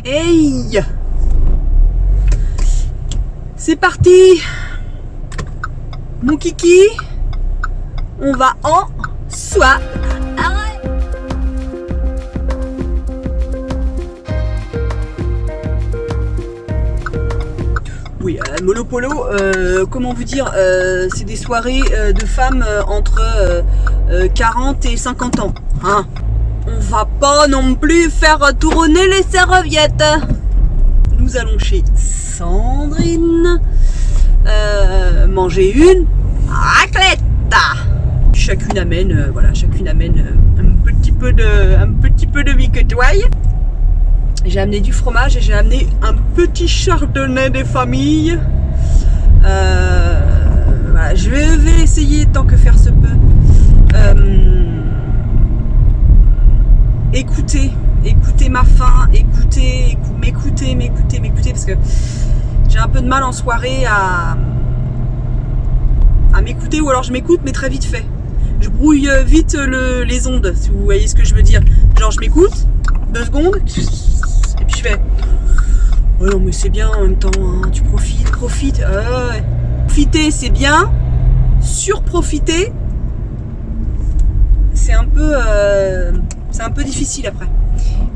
Hey, c'est parti, mon kiki, on va en soie. Oui, Molopolo, comment vous dire, c'est des soirées de femmes entre 40 et 50 ans. Hein. On va pas non plus faire tourner les serviettes. Nous allons chez Sandrine manger une raclette. Chacune amène, voilà, chacune amène un petit peu de victoine. J'ai amené du fromage et j'ai amené un petit chardonnay des familles. Voilà, je vais essayer tant que faire se peut. Écoutez ma faim, m'écouter parce que j'ai un peu de mal en soirée à m'écouter, ou alors je m'écoute mais très vite fait. Je brouille vite les ondes, si vous voyez ce que je veux dire. Genre je m'écoute, 2 secondes, et puis je fais oh non mais c'est bien en même temps, hein, tu profites. Profiter c'est bien, surprofiter c'est un peu difficile après.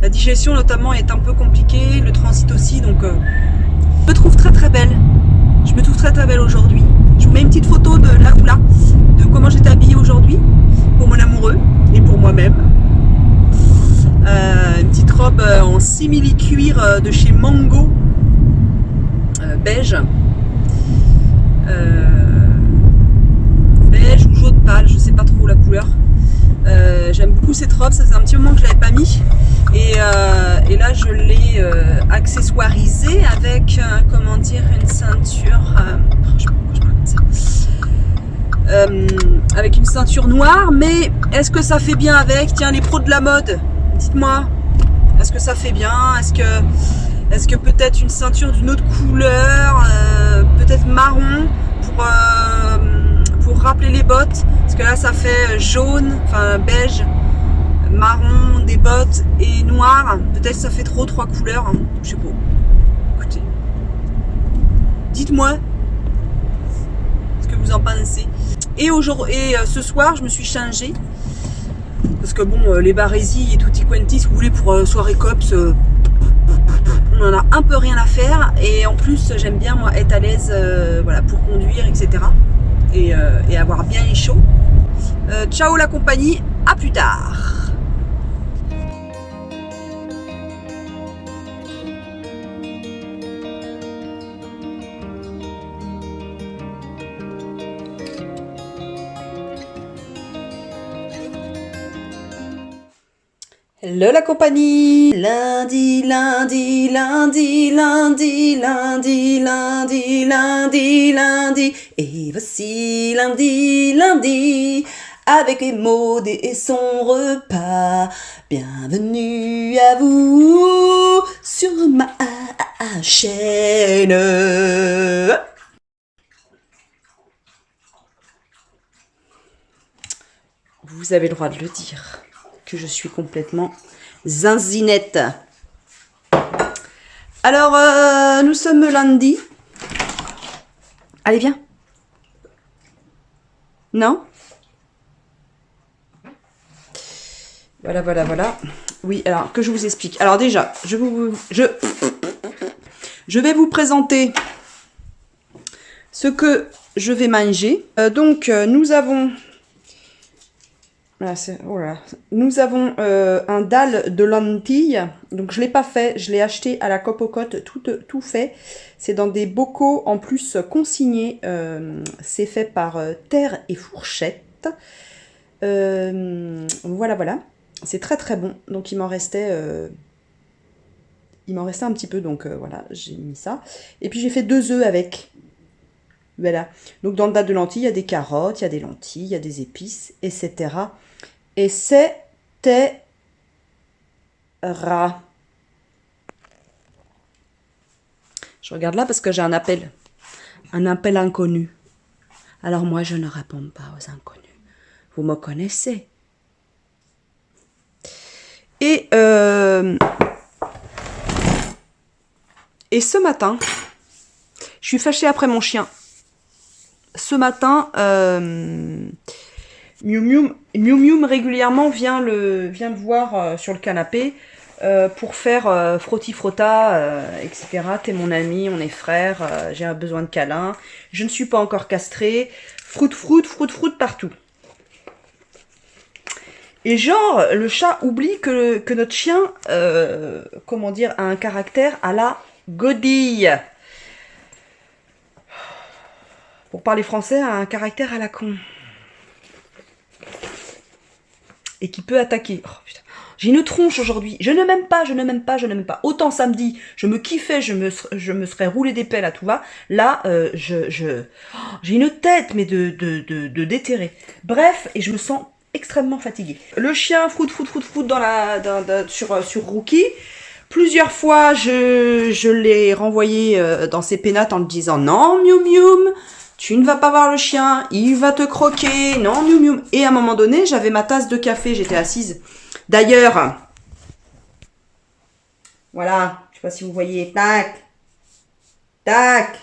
La digestion notamment est un peu compliquée, le transit aussi, donc je me trouve très belle. Je me trouve très belle aujourd'hui. Je vous mets une petite photo de là ou là, de comment j'étais habillée aujourd'hui, pour mon amoureux et pour moi-même. Une petite robe en simili-cuir de chez Mango, beige. Beige ou jaune pâle, je sais pas trop la couleur. J'aime beaucoup cette robe, ça faisait un petit moment que je l'avais pas mis et là je l'ai accessoirisée avec comment dire, une ceinture avec une ceinture noire. Mais est-ce que ça fait bien avec? Tiens, les pros de la mode, dites-moi, est-ce que ça fait bien? Est-ce que peut-être une ceinture d'une autre couleur, peut-être marron pour rappeler les bottes, parce que là ça fait jaune, enfin beige, marron des bottes et noir. Peut-être ça fait trop 3 couleurs, hein. Je sais pas. Écoutez, dites-moi ce que vous en pensez. Et ce soir je me suis changée parce que bon, les barésies et tutti quanti, si vous voulez, pour soirée cops, on en a un peu rien à faire. Et en plus j'aime bien moi être à l'aise, voilà, pour conduire, etc. Et avoir bien les chaud. Ciao la compagnie, à plus tard. Hello la compagnie. Lundi, et voici lundi, avec Maud et son repas. Bienvenue à vous sur ma chaîne. Vous avez le droit de le dire, que je suis complètement zinzinette. Alors, nous sommes lundi. Allez, viens. Non? Voilà. Oui, alors, que je vous explique. Alors déjà, je vais vous présenter ce que je vais manger. Donc, nous avons... Nous avons un dalle de lentilles. Donc je ne l'ai pas fait, je l'ai acheté à la Copocote, tout fait. C'est dans des bocaux en plus consignés. C'est fait par Terre et Fourchette. Voilà. C'est très bon. Donc il m'en restait un petit peu. Donc voilà, j'ai mis ça. Et puis j'ai fait 2 œufs avec. Voilà. Donc dans le dalle de lentilles, il y a des carottes, il y a des lentilles, il y a des épices, etc. Et c'était rat. Je regarde là parce que j'ai un appel inconnu. Alors moi, je ne réponds pas aux inconnus. Vous me connaissez. Et Et ce matin, je suis fâchée après mon chien. Ce matin, Miu Miu régulièrement vient le voir sur le canapé pour faire frotti-frotta, etc. T'es mon ami, on est frères, j'ai besoin de câlin. Je ne suis pas encore castrée. Froute partout. Et genre, le chat oublie que notre chien, comment dire, a un caractère à la godille. Pour parler français, a un caractère à la con. Et qui peut attaquer. Oh, putain. J'ai une tronche aujourd'hui. Je ne m'aime pas, je ne m'aime pas, je ne m'aime pas. Autant samedi, je me kiffais, je me serais roulé des pelles à tout va. Là, j'ai une tête, mais de déterré. Bref, et je me sens extrêmement fatiguée. Le chien froute sur Rookie. Plusieurs fois, je l'ai renvoyé dans ses pénates en lui disant non, Miu Miu, tu ne vas pas voir le chien, il va te croquer, non, Miu Miu. Et à un moment donné, j'avais ma tasse de café, j'étais assise. D'ailleurs, voilà, je sais pas si vous voyez, tac, tac.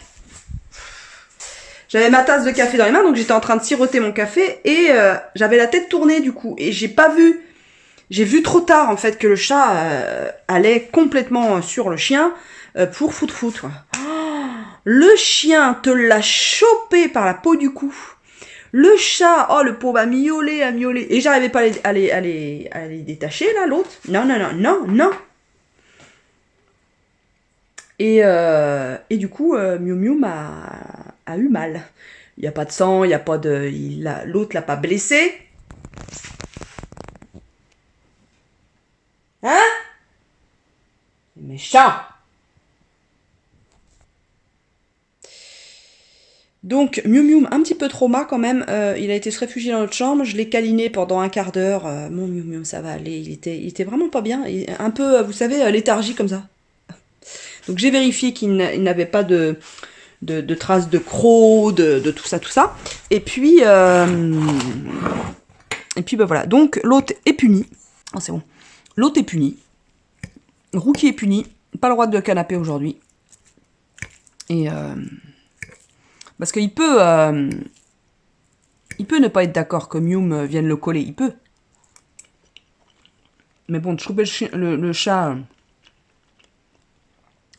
J'avais ma tasse de café dans les mains, donc j'étais en train de siroter mon café et j'avais la tête tournée du coup. Et j'ai pas vu, j'ai vu trop tard en fait que le chat allait complètement sur le chien pour foutre. Le chien te l'a chopé par la peau du cou. Le chat, oh le pauvre a miaulé. Et j'arrivais pas à les détacher là, l'autre. Non. Et du coup, Miu Miu a eu mal. Il n'y a pas de sang, il n'y a pas de... L'autre l'a pas blessé. Hein? Méchant. Donc, Miu Miu, un petit peu trauma quand même. Il a été se réfugier dans notre chambre. Je l'ai câliné pendant un quart d'heure. Mon Miu Miu, ça va aller. Il était vraiment pas bien. Un peu, vous savez, léthargie comme ça. Donc, j'ai vérifié qu'il n'avait pas de traces de crocs, de tout ça. Et puis bah voilà. Donc, l'autre est puni. Oh, c'est bon. L'autre est puni. Rookie est puni. Pas le droit de canapé aujourd'hui. Et... parce qu'il peut ne pas être d'accord que Miu vienne le coller, il peut. Mais bon, de choper le chat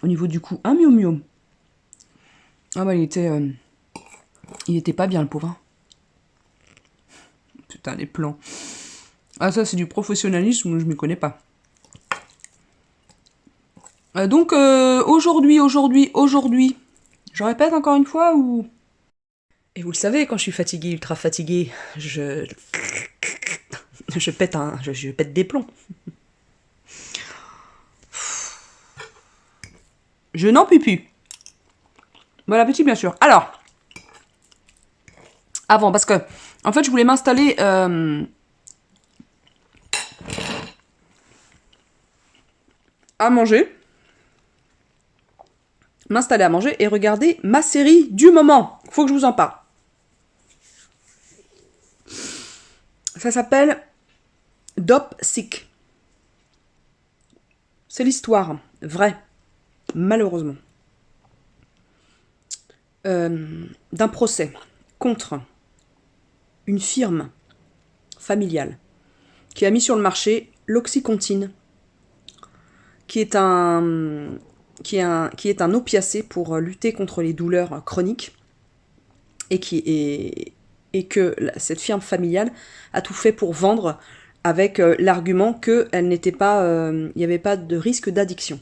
au niveau du cou, Miu Miu. Ah bah il était pas bien le pauvre. Hein. Putain, les plans. Ah ça c'est du professionnalisme, je m'y connais pas. Donc aujourd'hui, je répète encore une fois ou... Et vous le savez, quand je suis fatiguée, ultra fatiguée, je pète des plombs. Je n'en puis plus. Bon appétit, bien sûr. Alors, avant, parce que, en fait, je voulais m'installer... à manger. M'installer à manger et regarder ma série du moment. Faut que je vous en parle. Ça s'appelle Dopesick. C'est l'histoire vraie, malheureusement, d'un procès contre une firme familiale qui a mis sur le marché l'Oxycontin, qui est un opiacé pour lutter contre les douleurs chroniques et que cette firme familiale a tout fait pour vendre avec l'argument qu'il n'y avait pas de risque d'addiction.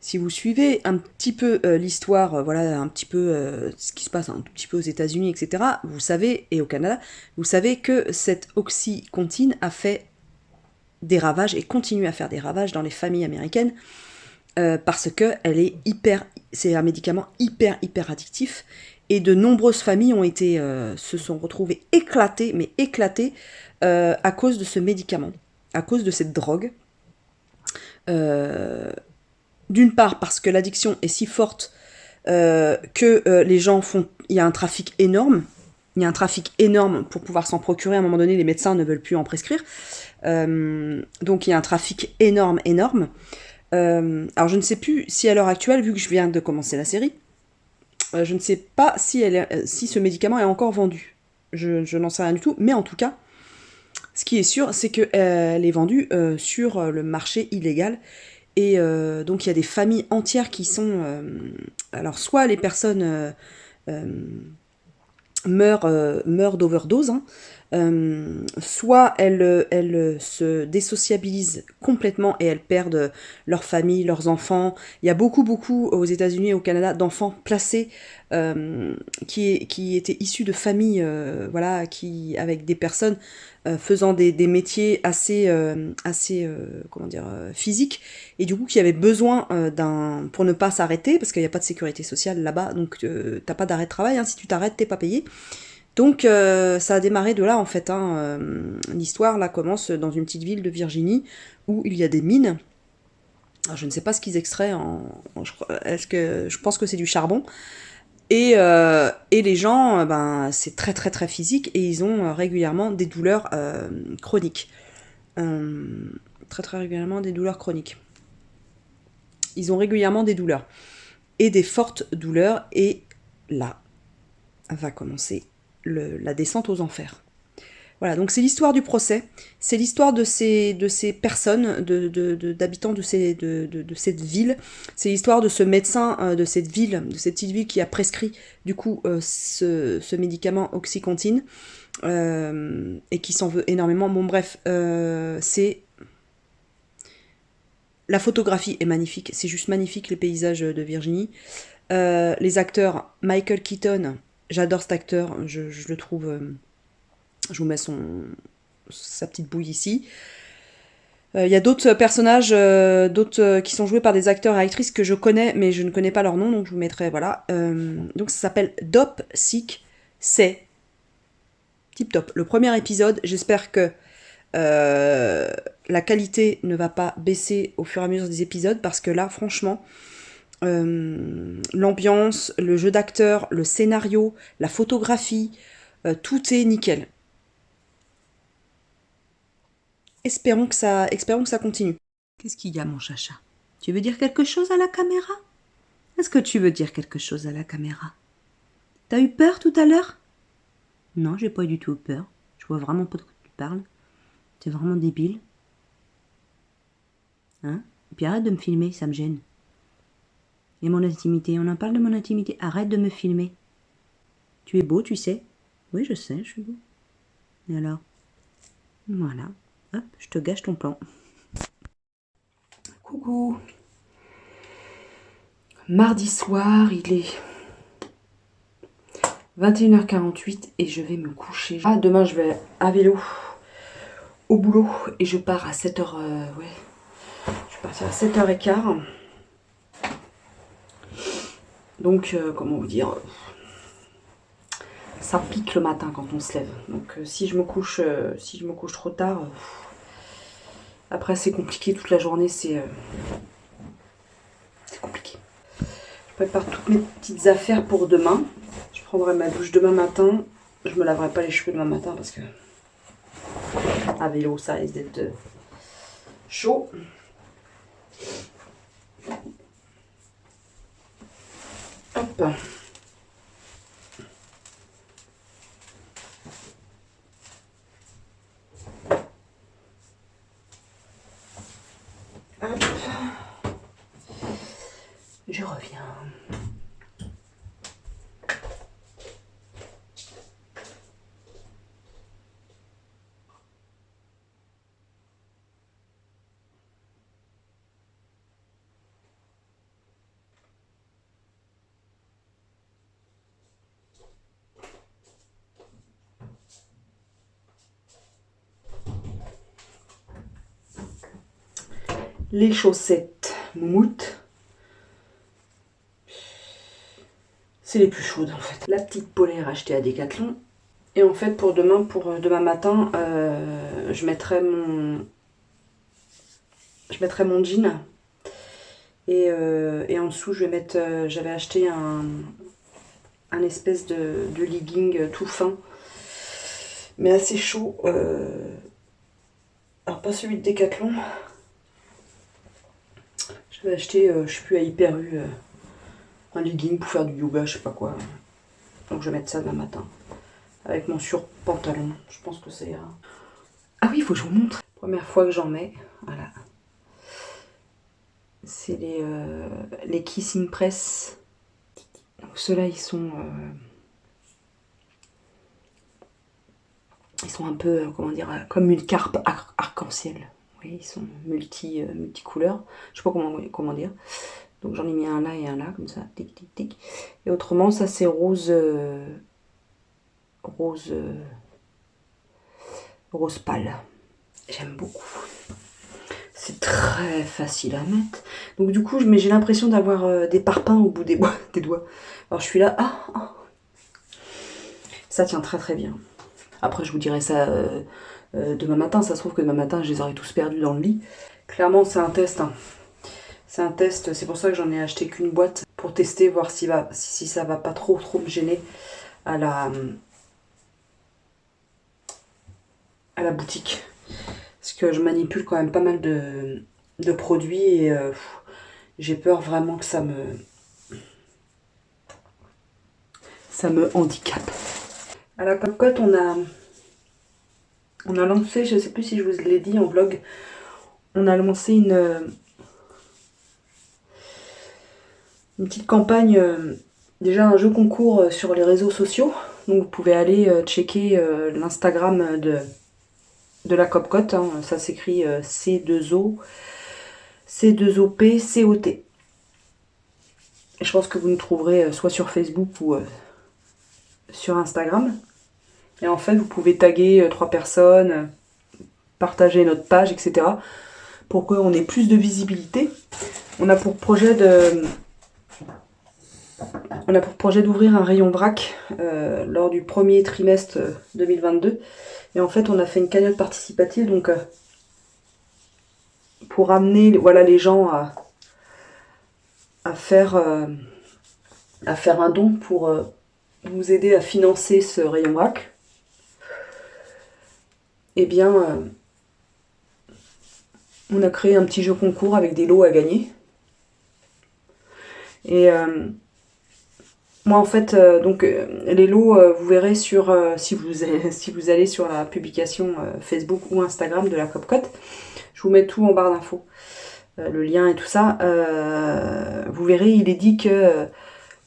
Si vous suivez un petit peu l'histoire, voilà un petit peu ce qui se passe un tout petit peu aux États-Unis, etc., vous savez, et au Canada, vous savez que cette Oxycontin a fait des ravages et continue à faire des ravages dans les familles américaines parce que c'est un médicament hyper addictif et de nombreuses familles se sont retrouvées éclatées à cause de ce médicament, à cause de cette drogue. D'une part parce que l'addiction est si forte que les gens il y a un trafic énorme. Il y a un trafic énorme pour pouvoir s'en procurer. À un moment donné, les médecins ne veulent plus en prescrire. Donc il y a un trafic énorme. Alors je ne sais plus si à l'heure actuelle, vu que je viens de commencer la série, je ne sais pas si, si ce médicament est encore vendu. Je n'en sais rien du tout, mais en tout cas, ce qui est sûr, c'est qu'elle est vendue sur le marché illégal. Et donc il y a des familles entières qui sont... alors soit les personnes euh, meurent d'overdose, hein, soit elles se désociabilisent complètement et elles perdent leur famille, leurs enfants. Il y a beaucoup aux États-Unis et au Canada d'enfants placés qui étaient issus de familles voilà, avec des personnes faisant des métiers assez comment dire, physiques, et du coup qui avaient besoin pour ne pas s'arrêter, parce qu'il n'y a pas de sécurité sociale là-bas, donc t'as pas d'arrêt de travail, hein, si tu t'arrêtes t'es pas payé. Donc ça a démarré de là en fait, hein. L'histoire là commence dans une petite ville de Virginie où il y a des mines. Alors, je ne sais pas ce qu'ils extraient je pense que c'est du charbon. Et les gens, ben, c'est très très très physique et ils ont régulièrement des douleurs chroniques. Très très régulièrement des douleurs chroniques. Ils ont régulièrement des douleurs. Et des fortes douleurs. Et là va commencer la descente aux enfers. Voilà, donc c'est l'histoire du procès, c'est l'histoire de ces personnes, d'habitants de cette ville, c'est l'histoire de ce médecin de cette ville, de cette petite ville qui a prescrit du coup ce médicament Oxycontin et qui s'en veut énormément. Bon bref, c'est... La photographie est magnifique, c'est juste magnifique les paysages de Virginie. Les acteurs, Michael Keaton, j'adore cet acteur, je le trouve... je vous mets sa petite bouille ici. Il y a d'autres personnages, qui sont joués par des acteurs et actrices que je connais, mais je ne connais pas leur nom, donc je vous mettrai, voilà. Donc ça s'appelle Dope Sick, c'est tip top. Le premier épisode, j'espère que la qualité ne va pas baisser au fur et à mesure des épisodes, parce que là, franchement, l'ambiance, le jeu d'acteur, le scénario, la photographie, tout est nickel. Espérons que ça continue. Qu'est-ce qu'il y a, mon chacha? Tu veux dire quelque chose à la caméra? Est-ce que tu veux dire quelque chose à la caméra? T'as eu peur tout à l'heure? Non, j'ai pas du tout peur. Je vois vraiment pas de quoi tu parles. T'es vraiment débile. Hein? Et puis arrête de me filmer, ça me gêne. Et mon intimité, on en parle de mon intimité. Arrête de me filmer. Tu es beau, tu sais. Oui, je sais, je suis beau. Et alors? Voilà. Hop, je te gâche ton plan. Coucou. Mardi soir, il est 21h48 et je vais me coucher. Ah, demain je vais à vélo au boulot et je pars à 7h. Ouais. Je vais partir à 7h15. Donc, comment vous dire, ça pique le matin quand on se lève. Donc si je me couche trop tard, après c'est compliqué toute la journée, c'est compliqué. Je prépare toutes mes petites affaires pour demain. Je prendrai ma douche demain matin. Je me laverai pas les cheveux demain matin parce que à vélo ça risque d'être chaud. Hop. Hop. Je reviens. Les chaussettes moumoutes, c'est les plus chaudes en fait. La petite polaire achetée à Decathlon. Et en fait pour demain matin, je mettrai mon jean. Et en dessous je vais mettre, j'avais acheté un espèce de legging tout fin, mais assez chaud. Alors pas celui de Decathlon. J'avais acheté, je sais plus, à Hyper U, un legging pour faire du yoga, je sais pas quoi. Donc je vais mettre ça demain matin. Avec mon surpantalon. Je pense que c'est... Ah oui, il faut que je vous montre. Première fois que j'en mets. Voilà. C'est les Kissing Press. Donc ceux-là, ils sont un peu, comment dire, comme une carpe arc-en-ciel. Oui, ils sont multicouleurs. Je sais pas comment dire. Donc j'en ai mis un là et un là, comme ça. Tic, tic, tic. Et autrement, ça c'est rose pâle. J'aime beaucoup. C'est très facile à mettre. Donc du coup, j'ai l'impression d'avoir des parpaings au bout des doigts. Alors je suis là. Ça tient très très bien. Après, je vous dirai ça demain matin. Ça se trouve que demain matin, je les aurai tous perdus dans le lit. Clairement, c'est un test. Hein. C'est un test. C'est pour ça que j'en ai acheté qu'une boîte. Pour tester, voir si ça va pas trop me gêner à la boutique. Parce que je manipule quand même pas mal de produits. Et j'ai peur vraiment que ça me handicape. À la cocotte, on a lancé, je ne sais plus si je vous l'ai dit en vlog, on a lancé une petite campagne, déjà un jeu concours sur les réseaux sociaux. Donc vous pouvez aller checker l'Instagram de la Copcotte. Hein. Ça s'écrit C2O, C2OP, COT. Je pense que vous nous trouverez soit sur Facebook ou sur Instagram. Et en fait, vous pouvez taguer 3 personnes, partager notre page, etc. pour qu'on ait plus de visibilité. On a pour projet d'ouvrir un rayon vrac lors du premier trimestre 2022. Et en fait, on a fait une cagnotte participative donc pour amener les gens à faire un don pour nous aider à financer ce rayon vrac. Eh bien, on a créé un petit jeu concours avec des lots à gagner. Et moi, en fait, les lots, vous verrez sur si vous allez sur la publication Facebook ou Instagram de la Copcotte. Je vous mets tout en barre d'infos, le lien et tout ça. Vous verrez, il est dit que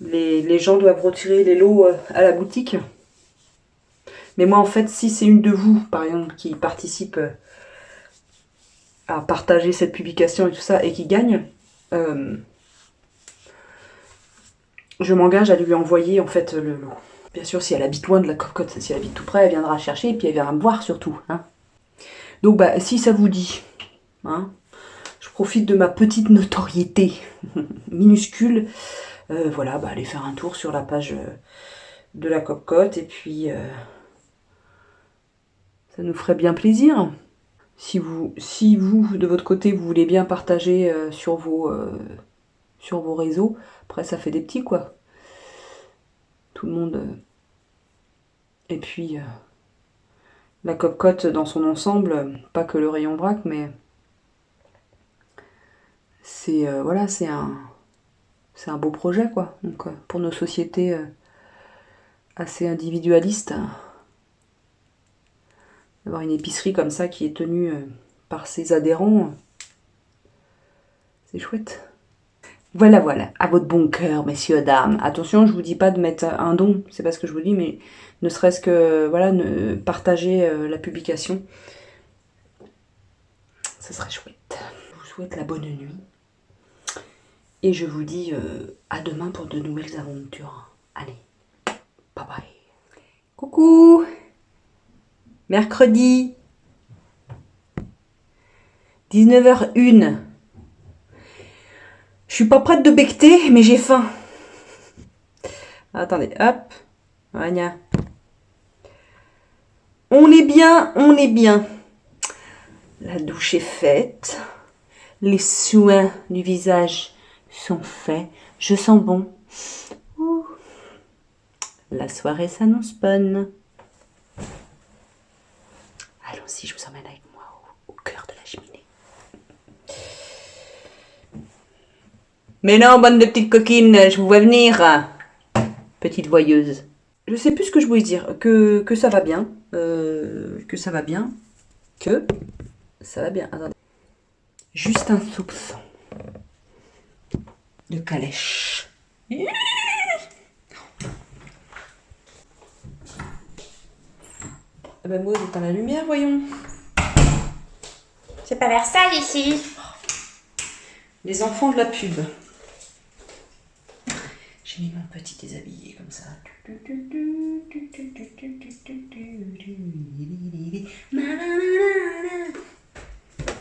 les gens doivent retirer les lots à la boutique. Mais moi, en fait, si c'est une de vous, par exemple, qui participe à partager cette publication et tout ça, et qui gagne, je m'engage à lui envoyer, en fait, le lot. Bien sûr, si elle habite loin de la Copcotte, si elle habite tout près, elle viendra chercher, et puis elle viendra me voir, surtout. Hein. Donc, bah, si ça vous dit, hein, je profite de ma petite notoriété minuscule, voilà, bah, allez faire un tour sur la page de la Copcotte, et puis... ça nous ferait bien plaisir. Si vous, de votre côté, vous voulez bien partager sur vos réseaux, après ça fait des petits, quoi. Tout le monde... Et puis, la Copcotte dans son ensemble, pas que le rayon vrac, mais... C'est voilà, c'est un beau projet, quoi. Donc, pour nos sociétés assez individualistes... D'avoir une épicerie comme ça qui est tenue par ses adhérents, c'est chouette. Voilà, à votre bon cœur, messieurs, dames. Attention, je vous dis pas de mettre un don, c'est pas ce que je vous dis, mais ne serait-ce que, voilà, partager la publication. Ça serait chouette. Je vous souhaite la bonne nuit. Et je vous dis à demain pour de nouvelles aventures. Allez, bye bye. Coucou! Mercredi 19h01. Je suis pas prête de becqueter, mais j'ai faim. Attendez, hop. Voilà. On est bien. La douche est faite. Les soins du visage sont faits. Je sens bon. Ouh. La soirée s'annonce bonne. Allons-y, je vous emmène avec moi au cœur de la cheminée. Mais non, bande de petites coquines, je vous vois venir. Petite voyeuse. Je sais plus ce que je voulais dire. Que ça va bien. Que ça va bien. Que ça va bien. Attendez. Juste un soupçon de calèche. Ah ben moi, j'éteins la lumière, voyons. C'est pas l'air sale ici. Les enfants de la pub. J'ai mis mon petit déshabillé comme ça.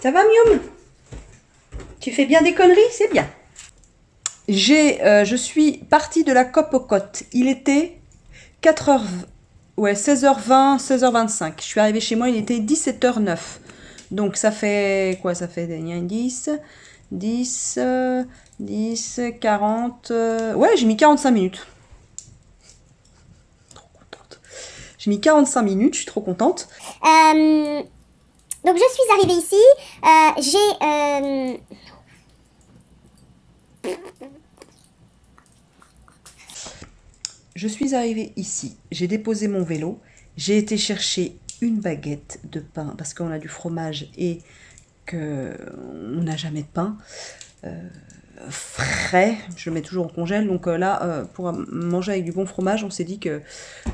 Ça va, Mium? Tu fais bien des conneries? C'est bien. Je suis partie de la COP aux côtes. Il était 4h, ouais, 16h20, 16h25. Je suis arrivée chez moi, il était 17h09. Donc ça fait quoi? Ça fait 10, 40... ouais, j'ai mis 45 minutes. Trop contente. J'ai mis 45 minutes, je suis trop contente. Donc je suis arrivée ici. Je suis arrivée ici, j'ai déposé mon vélo, j'ai été chercher une baguette de pain parce qu'on a du fromage et qu'on n'a jamais de pain frais, je le mets toujours en congèle, donc là pour manger avec du bon fromage, on s'est dit que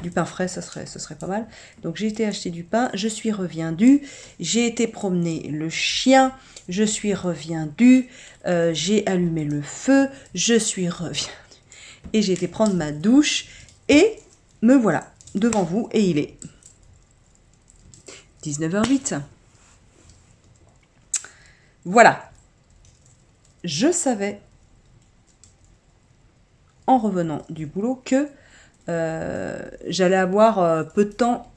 du pain frais ce serait pas mal. Donc j'ai été acheter du pain, je suis reviendue, j'ai été promener le chien, je suis reviendue, j'ai allumé le feu, je suis reviendue. Et j'ai été prendre ma douche et me voilà devant vous et il est 19h08. Voilà. Je savais en revenant du boulot que j'allais avoir peu de temps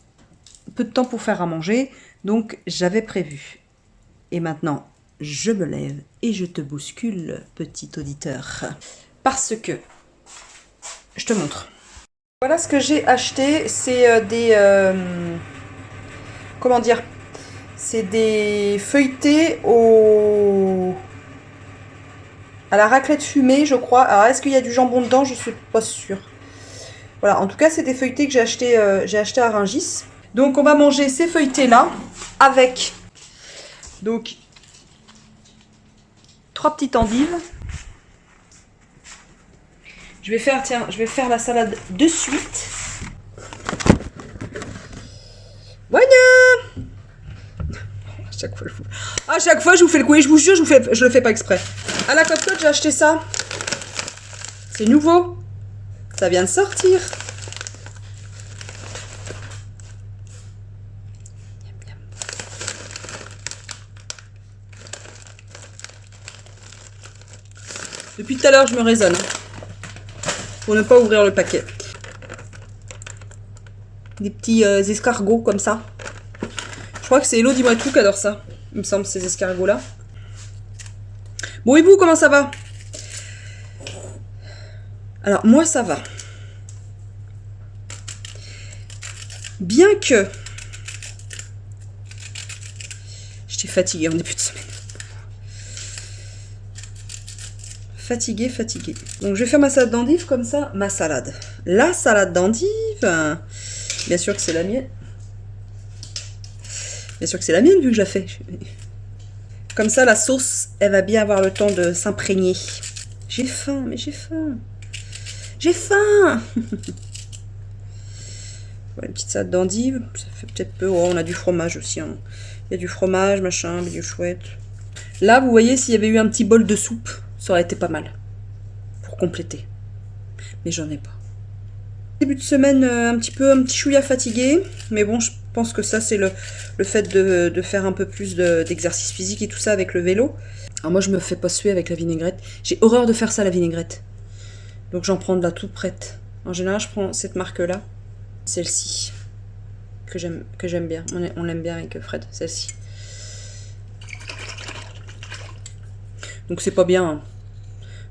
pour faire à manger, donc j'avais prévu. Et maintenant, je me lève et je te bouscule, petit auditeur. Parce que je te montre. Voilà ce que j'ai acheté. C'est des... comment dire? C'est des feuilletés à la raclette fumée, je crois. Alors, est-ce qu'il y a du jambon dedans? Je suis pas sûre. Voilà, en tout cas, c'est des feuilletés que j'ai acheté à Rungis. Donc, on va manger ces feuilletés-là avec... Donc, 3 petites endives. Je vais faire la salade de suite. Voilà. À chaque fois, je vous fais le coup et je vous jure, je le fais pas exprès. À la Cocotte, j'ai acheté ça. C'est nouveau. Ça vient de sortir. Depuis tout à l'heure, je me raisonne. Pour ne pas ouvrir le paquet. Des petits escargots comme ça. Je crois que c'est Hello Dis-moi tout qui adore ça. Il me semble, ces escargots-là. Bon, et vous, comment ça va? Alors, moi, ça va. Bien que... J'étais fatiguée en début de semaine. Fatiguée. Donc, je vais faire ma salade d'endives comme ça. Ma salade. La salade d'endives. Bien sûr que c'est la mienne. Bien sûr que c'est la mienne, vu que je la fais. Comme ça, la sauce, elle va bien avoir le temps de s'imprégner. J'ai faim, mais j'ai faim. J'ai faim. Voilà, une petite salade d'endives. Ça fait peut-être peu. Oh, on a du fromage aussi. Hein. Il y a du fromage, machin, mais du chouette. Là, vous voyez, s'il y avait eu un petit bol de soupe, ça aurait été pas mal. Pour compléter. Mais j'en ai pas. Début de semaine, un petit chouïa fatigué. Mais bon, je pense que ça, c'est le fait de faire un peu plus d'exercice physique et tout ça avec le vélo. Alors moi, je me fais pas suer avec la vinaigrette. J'ai horreur de faire ça, la vinaigrette. Donc j'en prends de la toute prête. En général, je prends cette marque-là. Celle-ci. Que j'aime bien. On l'aime bien avec Fred, celle-ci. Donc c'est pas bien. Hein,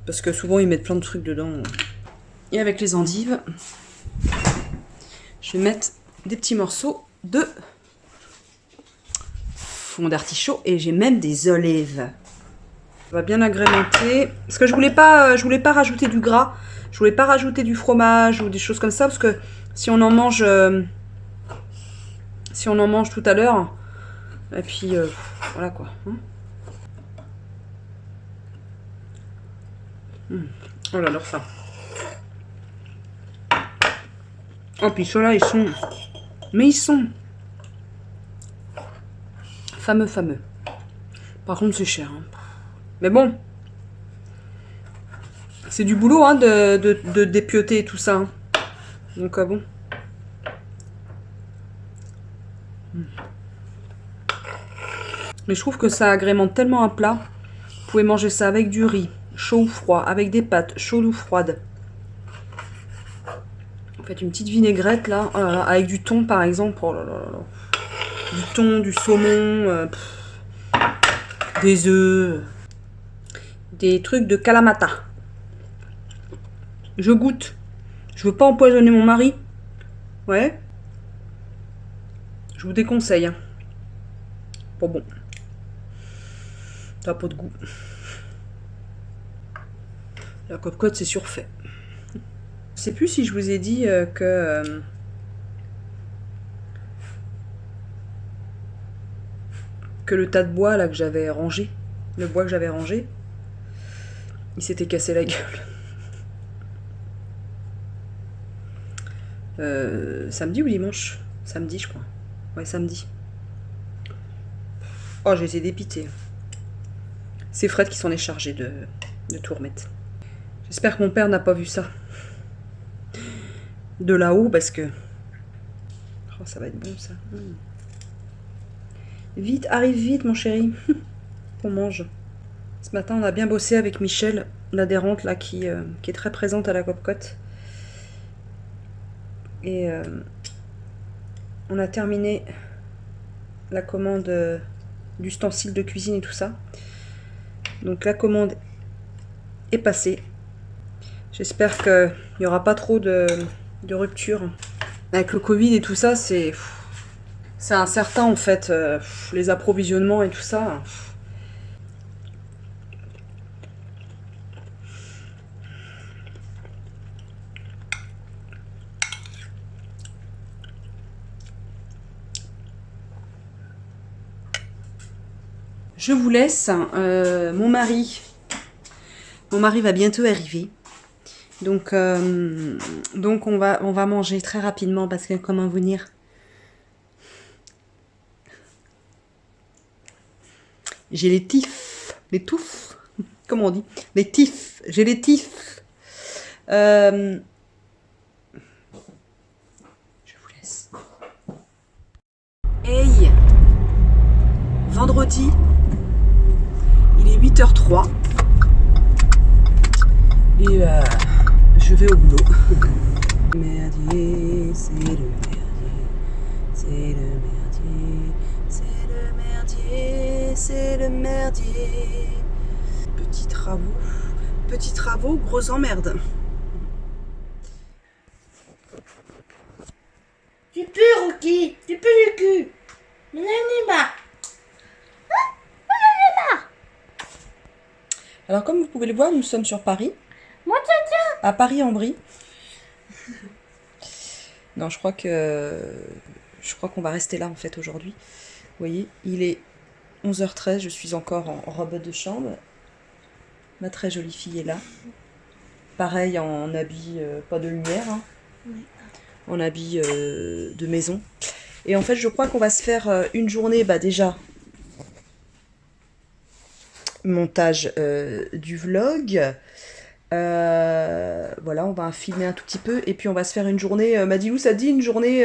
parce que souvent, ils mettent plein de trucs dedans. Et avec les endives, je vais mettre des petits morceaux de fond d'artichaut. Et j'ai même des olives. On va bien agrémenter. Parce que je voulais pas rajouter du gras. Je voulais pas rajouter du fromage ou des choses comme ça. Parce que si on en mange tout à l'heure. Et puis voilà quoi. Oh là là, ça. Oh, puis ceux-là, ils sont... Mais ils sont... fameux. Par contre, c'est cher. Hein. Mais bon. C'est du boulot, hein, de dépioter tout ça. Hein. Donc, bon. Mais je trouve que ça agrémente tellement un plat. Vous pouvez manger ça avec du riz, chaud ou froid, avec des pâtes, chaudes ou froides. Vous faites une petite vinaigrette, là, oh là là, avec du thon, par exemple. Oh là là là. Du thon, du saumon, des œufs, des trucs de Kalamata. Je goûte. Je veux pas empoisonner mon mari. Ouais. Je vous déconseille. Hein. Pas bon. Ça n'a pas de goût. La cocotte, c'est surfait. Je sais plus si je vous ai dit que le tas de bois là que j'avais rangé, le bois que j'avais rangé, il s'était cassé la gueule. Samedi ou dimanche? Samedi, je crois. Ouais, samedi. Oh, j'ai été dépitée. C'est Fred qui s'en est chargé de tout remettre. J'espère que mon père n'a pas vu ça. De là-haut, parce que... Oh, ça va être bon, ça. Vite, arrive vite, mon chéri. On mange. Ce matin, on a bien bossé avec Michel, l'adhérente, là, qui est très présente à la cocotte. Et on a terminé la commande d'ustensiles de cuisine et tout ça. Donc la commande est passée. J'espère qu'il n'y aura pas trop de rupture. Avec le Covid et tout ça, c'est incertain en fait. Les approvisionnements et tout ça. Je vous laisse. Mon mari va bientôt arriver. Donc on va manger très rapidement parce que comment vous dire, j'ai les tifs, les touffes, comment on dit, les tifs, j'ai les tifs. Je vous laisse. Hey, vendredi, il est 8h03 et je vais au boulot. Merdier, c'est le merdier, c'est le merdier, c'est le merdier, c'est le merdier. Petits travaux, gros emmerde. Tu peux, Rookie, tu peux le cul. Mais n'en est pas. Alors comme vous pouvez le voir, nous sommes sur Paris. Moi, tiens. À Paris-en-Brie. Non, je crois qu'on va rester là en fait aujourd'hui. Vous voyez, il est 11h13, je suis encore en robe de chambre. Ma très jolie fille est là. Pareil en habit, pas de lumière, hein. Oui. En habit de maison. Et en fait, je crois qu'on va se faire une journée, déjà, montage du vlog. Voilà, on va filmer un tout petit peu et puis on va se faire une journée. Madilou, ça dit une journée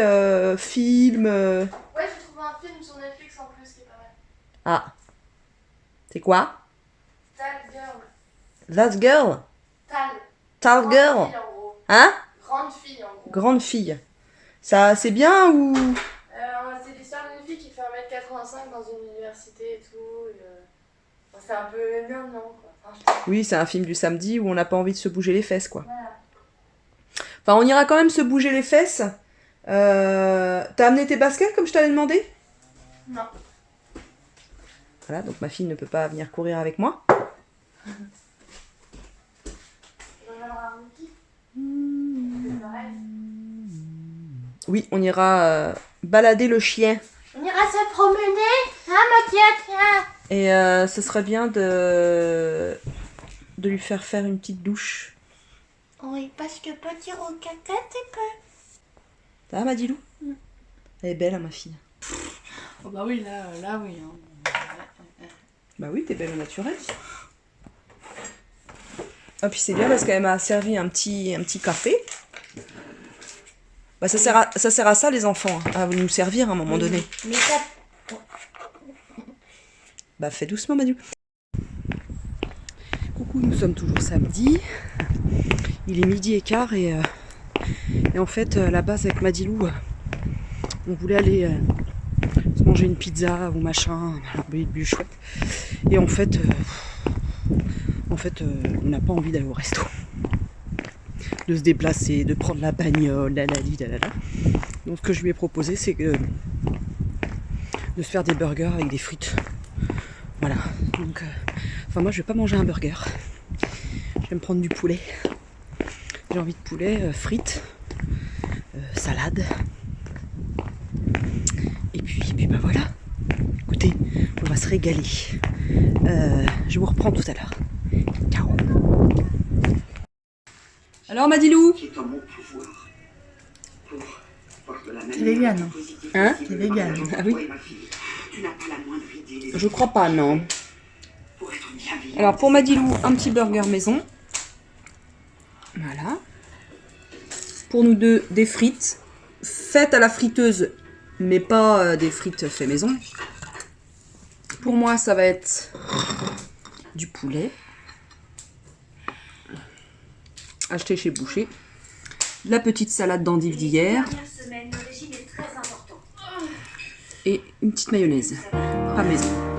film. Ouais, j'ai trouvé un film sur Netflix en plus qui est pas mal. Ah, c'est quoi? Tall Girl. That Girl? Tall Grande Girl? fille, en gros. Hein? Grande fille en gros. Grande fille. Ça, c'est bien ou? C'est l'histoire d'une fille qui fait 1m85 dans une université et tout. C'est un peu non quoi. Oui, c'est un film du samedi où on n'a pas envie de se bouger les fesses, quoi. Voilà. Enfin, on ira quand même se bouger les fesses. T'as amené tes baskets comme je t'avais demandé? Non. Voilà, donc ma fille ne peut pas venir courir avec moi. Oui, on ira balader le chien. On ira se promener, hein, Mathias? Et ce serait bien de lui faire une petite douche. Oui, parce que petit requin, c'est peu. Ça va, Madilou? Elle est belle, hein, ma fille. Oh bah oui, là oui. Hein. Bah oui, t'es belle au naturel. Ah, puis c'est bien parce qu'elle m'a servi un petit café. Bah, ça sert à ça, les enfants, hein, à nous servir à un moment donné. Mais ça... Bah, fais doucement, Madilou. Coucou, nous sommes toujours samedi. Il est 12h15 et en fait, à la base, avec Madilou, on voulait aller se manger une pizza ou machin, un but chouette. Et en fait, on n'a pas envie d'aller au resto. De se déplacer, de prendre la bagnole, la. Donc ce que je lui ai proposé, c'est de se faire des burgers avec des frites. Voilà. Donc, moi je vais pas manger un burger. Je vais me prendre du poulet. J'ai envie de poulet, frites, salade. Et puis bah voilà. Écoutez, on va se régaler. Je vous reprends tout à l'heure. Ciao. Alors Madilou? T'es végane. Hein? T'es végane. Ah oui? Je crois pas, non. Alors pour Madilou, un petit burger maison. Voilà. Pour nous deux, des frites. Faites à la friteuse, mais pas des frites fait maison. Pour moi, ça va être du poulet. Acheté chez Boucher. La petite salade d'endives d'hier. Et une petite mayonnaise. Pas maison.